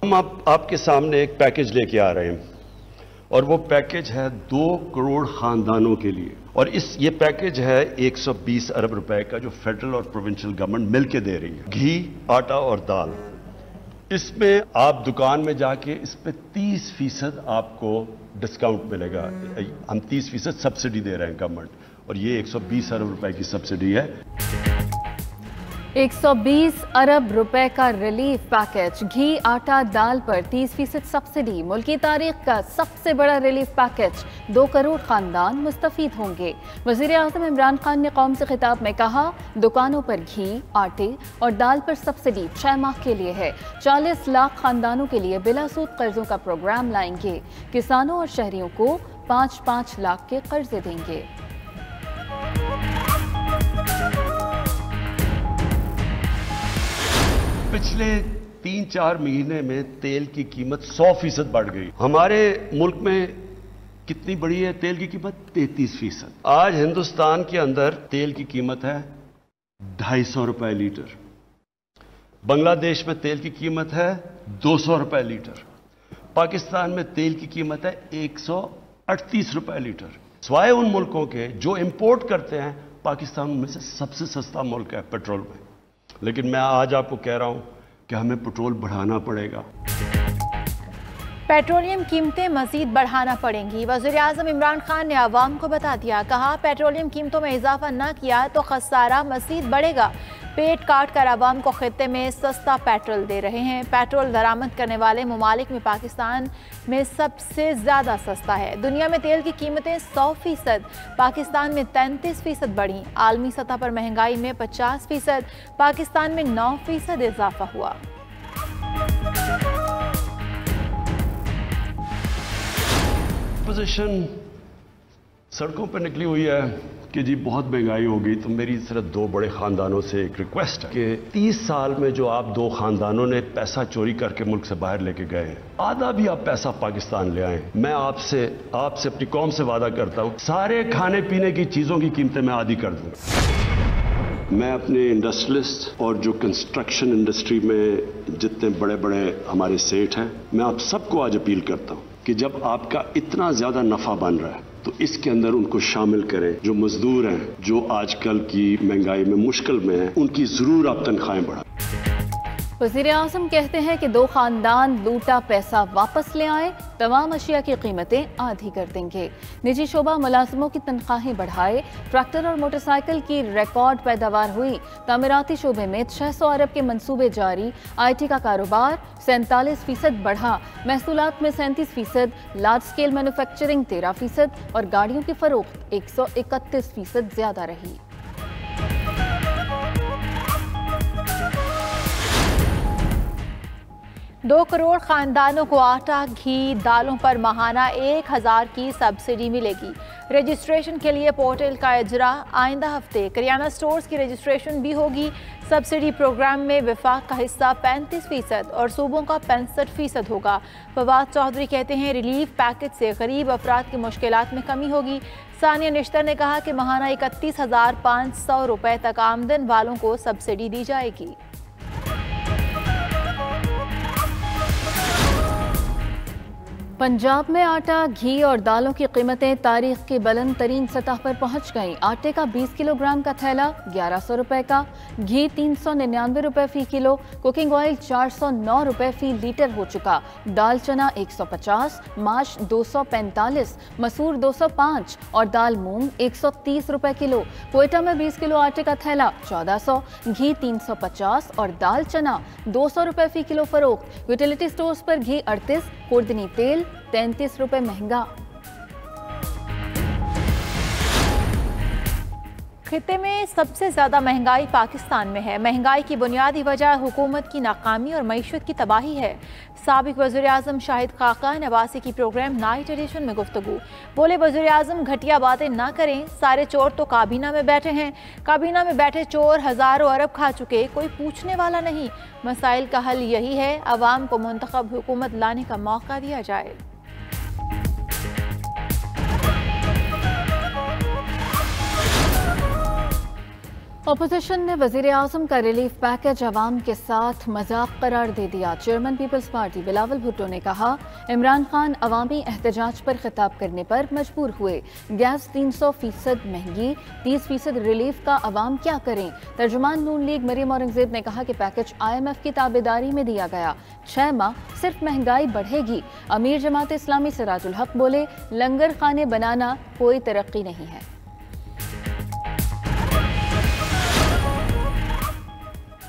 हम आपके सामने एक पैकेज लेके आ रहे हैं और वो पैकेज है 2 करोड़ खानदानों के लिए। और ये पैकेज है 120 अरब रुपए का जो फेडरल और प्रोविंशियल गवर्नमेंट मिलके दे रही है। घी, आटा और दाल, इसमें आप दुकान में जाके इस पे 30% आपको डिस्काउंट मिलेगा। हम 30% सब्सिडी दे रहे हैं गवर्नमेंट, और ये 120 अरब रुपए की सब्सिडी है। 120 अरब रुपए का रिलीफ पैकेज, घी, आटा, दाल पर 30% सब्सिडी, मुल्की तारीख का सबसे बड़ा रिलीफ पैकेज। 2 करोड़ खानदान मुस्तफीद होंगे। वज़ीर आज़म इमरान खान ने कौम से खिताब में कहा, दुकानों पर घी, आटे और दाल पर सब्सिडी 6 माह के लिए है। 40 लाख खानदानों के लिए बिलासूद कर्जों का प्रोग्राम लाएंगे। किसानों और शहरियों को 5-5 लाख के कर्जे देंगे। पिछले 3-4 महीने में तेल की कीमत 100% बढ़ गई। हमारे मुल्क में कितनी बढ़ी है तेल की कीमत? 33%। आज हिंदुस्तान के अंदर तेल की कीमत है 250 रुपए लीटर। बांग्लादेश में तेल की कीमत है 200 रुपए लीटर। पाकिस्तान में तेल की कीमत है 138 रुपए लीटर। सिवाय उन मुल्कों के जो इंपोर्ट करते हैं, पाकिस्तान में से सबसे सस्ता मुल्क है पेट्रोल में। लेकिन मैं आज आपको कह रहा हूं कि हमें पेट्रोल बढ़ाना पड़ेगा। पेट्रोलियम कीमतें मजीद बढ़ाना पड़ेंगी। वज़ीर आज़म इमरान खान ने आवाम को बता दिया, कहा पेट्रोलियम कीमतों में इजाफा न किया तो खसारा मजीद बढ़ेगा। पेट काट कर आवाम को खित्ते में सस्ता पेट्रोल दे रहे हैं। पेट्रोल दरामद करने वाले ममालिक में पाकिस्तान में सबसे ज़्यादा सस्ता है। दुनिया में तेल की कीमतें 100%, पाकिस्तान में 33% बढ़ी। आलमी सतह पर महंगाई में 50%, पाकिस्तान में 9% इजाफा हुआ। अपोजिशन सड़कों पर निकली हुई है कि जी बहुत महंगाई हो गई। तो मेरी सिर्फ 2 बड़े खानदानों से एक रिक्वेस्ट है कि 30 साल में जो आप 2 खानदानों ने पैसा चोरी करके मुल्क से बाहर लेके गए हैं, आधा भी आप पैसा पाकिस्तान ले आए। मैं आपसे अपनी कौम से वादा करता हूं, सारे खाने पीने की चीजों की कीमतें मैं आधी कर दूंगा। मैं अपने इंडस्ट्रियलिस्ट और जो कंस्ट्रक्शन इंडस्ट्री में जितने बड़े बड़े हमारे सेठ हैं, मैं आप सबको आज अपील करता हूं कि जब आपका इतना ज्यादा नफा बन रहा है तो इसके अंदर उनको शामिल करें। जो मजदूर हैं, जो आजकल की महंगाई में मुश्किल में हैं, उनकी जरूर आप तनख्वाहें बढ़ाएं। वज़ीर आज़म कहते हैं कि 2 खानदान लूटा पैसा वापस ले आए, तमाम अशिया की कीमतें आधी कर देंगे। निजी शोबा मुलाजिमों की तनख्वाहें बढ़ाए। ट्रैक्टर और मोटरसाइकिल की रिकॉर्ड पैदावार हुई। तामीराती शोबे में 600 अरब के मंसूबे जारी। IT का कारोबार 47% बढ़ा। महसूलात में 37%, लार्ज स्केल मैन्युफैक्चरिंग 13% और गाड़ियों की फरोख्त 131% ज्यादा रही। दो करोड़ खानदानों को आटा, घी, दालों पर माहाना 1000 की सब्सिडी मिलेगी। रजिस्ट्रेशन के लिए पोर्टल का इजरा आइंदा हफ्ते। करियाना स्टोर्स की रजिस्ट्रेशन भी होगी। सब्सिडी प्रोग्राम में वफाक का हिस्सा 35% और सूबों का 65% होगा। फवाद चौधरी कहते हैं, रिलीफ पैकेज से गरीब अफराद की मुश्किलात में कमी होगी। सानिया निश्तर ने कहा कि माहाना 31,500 रुपए तक आमदन वालों को सब्सिडी दी जाएगी। पंजाब में आटा, घी और दालों की कीमतें तारीख की बुलंद तरीन सतह पर पहुंच गईं। आटे का 20 किलोग्राम का थैला 1100 रुपए का, घी 399 रुपए फी किलो, कुकिंग ऑयल 409 रुपए फी लीटर हो चुका। दाल चना 150, माश 245, मसूर 205 और दाल मूंग 130 रुपए किलो। कोयटा में 20 किलो आटे का थैला 1400, घी 350 और दाल चना 200 रुपए फी किलो फरोख्त। यूटिलिटी स्टोर्स पर घी 38, खुर्दनी तेल 33 रुपए महंगा। खित्ते में सबसे ज्यादा महंगाई पाकिस्तान में है। महंगाई की बुनियादी वजह हुकूमत की नाकामी और मईशत की तबाही है। साबिक वज़ीर आज़म शाहिद खाका नवासी की प्रोग्राम नाइट एडिशन में गुफ्तगू। बोले, वज़ीर आज़म घटिया बातें ना करें, सारे चोर तो काबीना में बैठे हैं। काबीना में बैठे चोर हज़ारों अरब खा चुके, कोई पूछने वाला नहीं। मसाइल का हल यही है, अवाम को मुंतखब हुकूमत लाने का मौका दिया जाए। अपोजिशन ने वजीर आजम का रिलीफ पैकेज अवाम के साथ मजाक करार दे दिया। चेयरमैन पीपल्स पार्टी बिलावल भुट्टो ने कहा, इमरान खान अवामी एहतजाज पर खिताब करने पर मजबूर हुए। गैस 300% महंगी, 30% रिलीफ का अवाम क्या करें। तर्जुमान नून लीग मरियम औरंगजेब ने कहा कि पैकेज IMF की ताबेदारी में दिया गया, 6 माह सिर्फ महंगाई बढ़ेगी। अमीर जमात इस्लामी सिराजुल हक बोले, लंगर खाने बनाना कोई तरक्की नहीं है।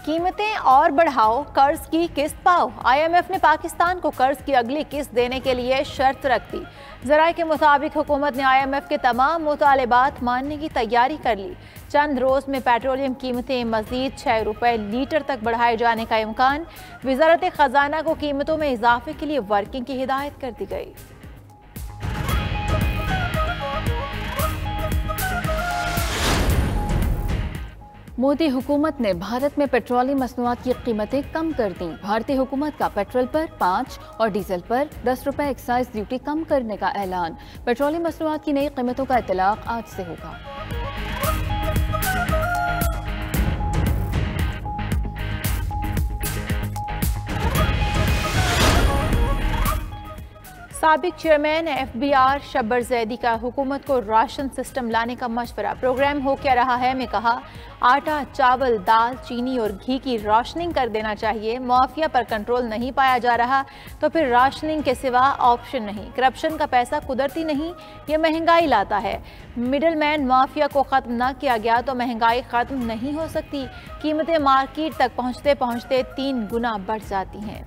कीमतें और बढ़ाओ, कर्ज की किस्त पाओ। IMF ने पाकिस्तान को कर्ज की अगली किस्त देने के लिए शर्त रख दी। ज़राए के मुताबिक हुकूमत ने IMF के तमाम मुतालिबात मानने की तैयारी कर ली। चंद रोज़ में पेट्रोलियम कीमतें मज़ीद 6 रुपये लीटर तक बढ़ाए जाने का इम्कान। वज़ारत ख़जाना को कीमतों में इजाफे के लिए वर्किंग की हिदायत कर दी गई। मोदी हुकूमत ने भारत में पेट्रोलियम मसनूआत की कीमतें कम कर दी। भारतीय हुकूमत का पेट्रोल पर 5 और डीजल पर 10 रुपये एक्साइज ड्यूटी कम करने का ऐलान। पेट्रोलियम मसनूआत की नई कीमतों का इतलाक आज से होगा। साबिक चेयरमैन FBR शब्बर जैदी का हुकूमत को राशन सिस्टम लाने का मशवरा। प्रोग्राम हो क्या रहा है में कहा, आटा, चावल, दाल, चीनी और घी की राशनिंग कर देना चाहिए। माफिया पर कंट्रोल नहीं पाया जा रहा तो फिर राशनिंग के सिवा ऑप्शन नहीं। करप्शन का पैसा कुदरती नहीं, ये महंगाई लाता है। मिडल मैन माफिया को ख़त्म न किया गया तो महंगाई ख़त्म नहीं हो सकती। कीमतें मार्केट तक पहुँचते पहुँचते 3 गुना बढ़ जाती हैं।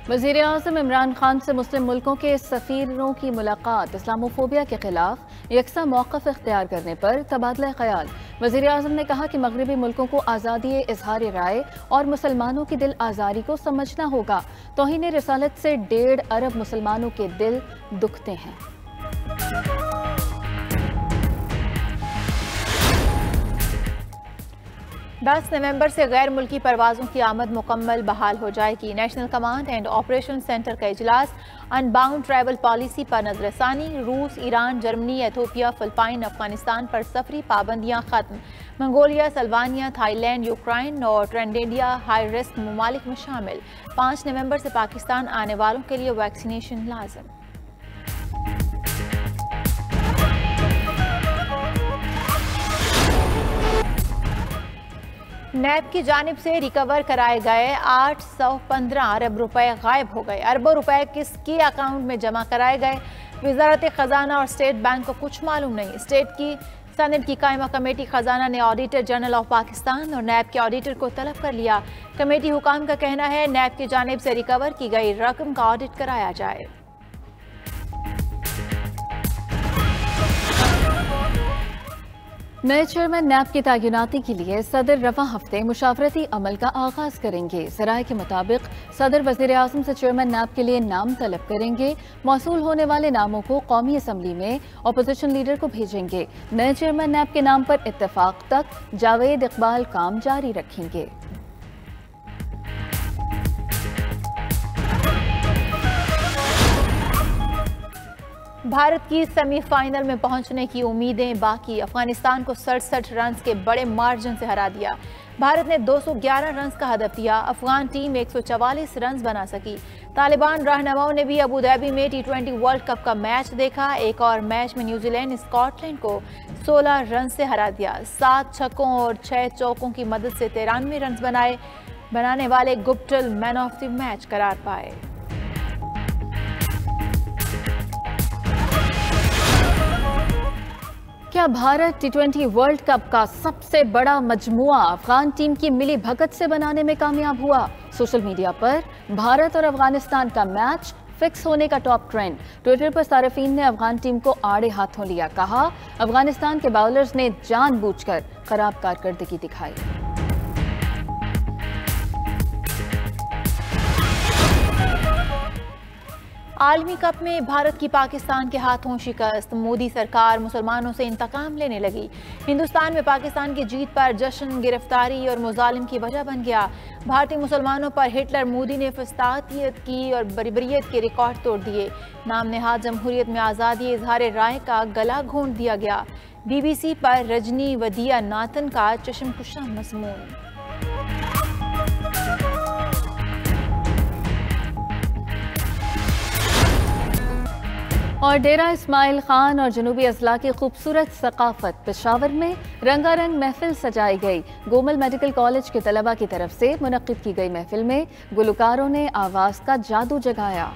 वज़ीर आज़म इमरान खान से मुस्लिम मुल्कों के सफ़ीरों की मुलाकात। इस्लामोफोबिया के खिलाफ यकसा मौक़िफ़ इख्तियार करने पर तबादला ख्याल। वज़ीर आज़म ने कहा कि मगरबी मुल्कों को आज़ादी इज़हार राय और मुसलमानों की दिल आज़ारी को समझना होगा। तौहीन रिसालत से 1.5 अरब मुसलमानों के दिल दुखते हैं। 10 नवंबर से गैर मुल्की परवाज़ों की आमद मुकम्मल बहाल हो जाएगी। National command and operation centre का इजलास। अनबाउंड ट्रैवल पॉलिसी पर नजरसानी। रूस, Iran, Germany, Ethiopia, Philippine, Afghanistan पर सफरी पाबंदियां खत्म। मंगोलिया, सल्वानिया, थाईलैंड, यूक्रेन और ट्रेंडेडिया हाई रिस्क ममालिक में शामिल। 5 नवंबर से पाकिस्तान आने वालों के लिए वैक्सीनेशन लाजिम। नैब की जानिब से रिकवर कराए गए 815 अरब रुपए गायब हो गए। अरबों रुपए किसके अकाउंट में जमा कराए गए, वज़ारत ख़जाना और स्टेट बैंक को कुछ मालूम नहीं। स्टेट की सनद की कायमा कमेटी ख़जाना ने ऑडिटर जनरल ऑफ पाकिस्तान और नैब के ऑडिटर को तलब कर लिया। कमेटी हुकाम का कहना है नैब की जानिब से रिकवर की गई रकम का ऑडिट कराया जाए। नए चेयरमैन नैब की तैनाती के लिए सदर रवा हफ्ते मुशावरती अमल का आगाज करेंगे। ज़राए के मुताबिक सदर वज़ीर आज़म से चेयरमैन नैब के लिए नाम तलब करेंगे। मौसूल होने वाले नामों को कौमी असम्बली में अपोजिशन लीडर को भेजेंगे। नए चेयरमैन नैब के नाम पर इत्तेफाक तक जावेद इकबाल काम जारी रखेंगे। भारत की सेमीफाइनल में पहुंचने की उम्मीदें बाकी। अफगानिस्तान को 67 रन के बड़े मार्जिन से हरा दिया। भारत ने 211 रन का हदफ दिया। अफगान टीम 144 रन बना सकी। तालिबान रहनुमाओं ने भी अबू धाबी में T20 वर्ल्ड कप का मैच देखा। एक और मैच में न्यूजीलैंड स्कॉटलैंड को 16 रन से हरा दिया। 7 छक्कों और 6 चौकों की मदद से 93 रन बनाने वाले Guptill man of the match करार पाए। क्या भारत T20 वर्ल्ड कप का सबसे बड़ा मजमुआ अफगान टीम की मिली भगत से बनाने में कामयाब हुआ? सोशल मीडिया पर भारत और अफगानिस्तान का मैच फिक्स होने का टॉप ट्रेंड। ट्विटर पर सार्फिन ने अफगान टीम को आड़े हाथों लिया। कहा, अफगानिस्तान के बाउलर्स ने जानबूझकर खराब कारकर्दगी दिखाई। आलमी कप में भारत की पाकिस्तान के हाथों शिकस्त, मोदी सरकार मुसलमानों से इंतकाम लेने लगी। हिंदुस्तान में पाकिस्तान की जीत पर जश्न गिरफ्तारी और मुजालिम की वजह बन गया। भारतीय मुसलमानों पर हिटलर मोदी ने फसादियत की और बर्बरियत के रिकॉर्ड तोड़ दिए। नाम नेहाद जमहूरियत में आज़ादी इजहार राय का गला घोंट दिया गया। BBC पर रजनी वदिया नाथन का चश्मकुशा मज़मून। और डेरा इस्माइल खान और जनूबी अजला की खूबसूरत सकाफत। पेशावर में रंगारंग महफिल सजाई गई। गोमल मेडिकल कॉलेज के तलबा की तरफ से मुनक्किद की गई महफिल में गुलकारों ने आवाज़ का जादू जगाया।